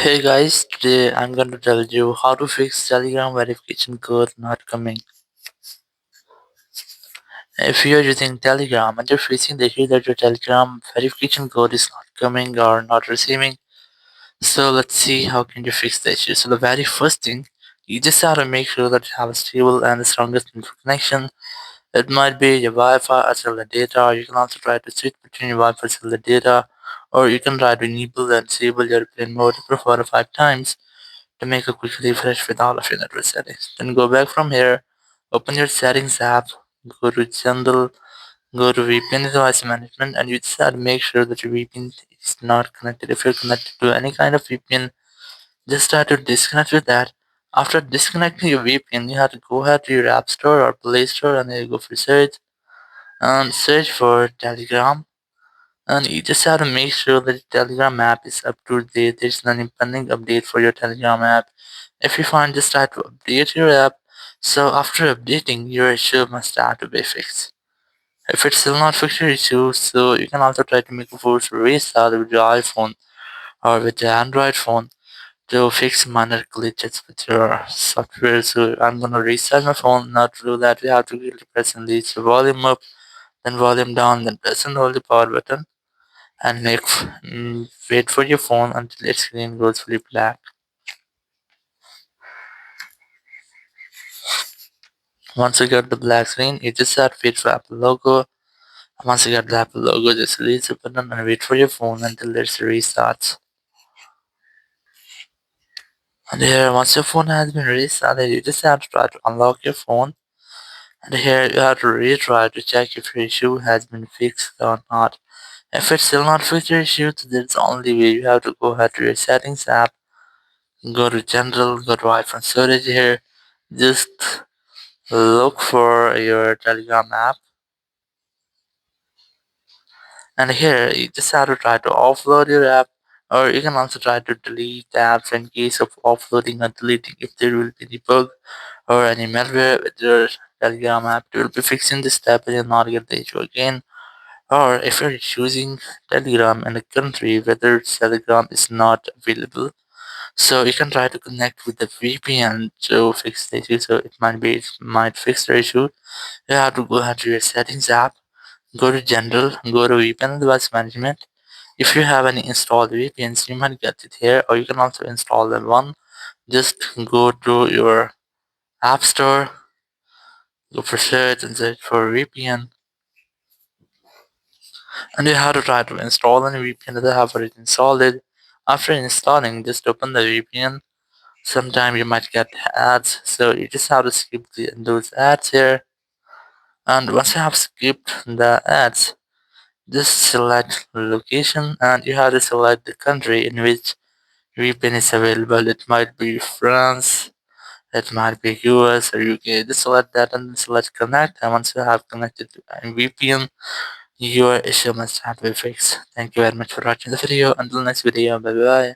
Hey guys, today I'm going to tell you how to fix Telegram verification code not coming. If you're using Telegram and you're facing the issue that your Telegram verification code is not coming or not receiving, so let's see how can you fix the issue. So the very first thing, you just have to make sure that you have a stable and the strongest internet connection. It might be your Wi-Fi or cellular data, or you can also try to switch between your Wi-Fi and cellular data, or you can try to enable and disable your airplane mode for 4 or 5 times to make a quick refresh with all of your network settings. Then go back from here, open your settings app, go to general, go to VPN device management, and you just have to make sure that your VPN is not connected. If you're connected to any kind of VPN, just try to disconnect with that. After disconnecting your VPN, you have to go ahead to your App Store or Play Store and then you go for search and search for Telegram. And you just have to make sure that the Telegram app is up to date. There's an impending update for your Telegram app. If you find, just try to update your app. So after updating, your issue must start to be fixed. If it's still not fixed your issue, so you can also try to make a force restart with your iPhone or with your Android phone to fix minor glitches with your software. So I'm gonna restart my phone. Not to do that, we have to really press and leave the volume up, then volume down, then press and hold the power button and wait for your phone until its screen goes fully black. Once you get the black screen, you just have to wait for Apple logo. Once you get the Apple logo, just release the button and wait for your phone until it restarts. And here, once your phone has been restarted, you just have to try to unlock your phone. And here, you have to retry to check if your issue has been fixed or not. If it's still not fixed your issue, so that's the only way. You have to go ahead to your settings app, go to general, go to iPhone storage here. Just look for your Telegram app, and here you just have to try to offload your app, or you can also try to delete the apps in case of offloading or deleting. If there will be any bug or any malware with your Telegram app, you will be fixing this step and you'll not get the issue again. Or if you're using Telegram in a country where Telegram is not available, so you can try to connect with the VPN to fix the issue. So it might fix the issue. You have to go ahead to your settings app, go to general, go to VPN device management. If you have any installed VPNs, you might get it here, or you can also install them one. Just go to your app store, go for search and search for VPN, and you have to try to install any VPN that I have already installed it. After installing, just open the VPN. Sometime you might get ads, so you just have to skip those ads here. And once you have skipped the ads, just select location and you have to select the country in which VPN is available. It might be France, it might be US or UK. Just select that and then select connect. And once you have connected to a VPN, your issue must have been fixed. Thank you very much for watching the video. Until next video, bye bye.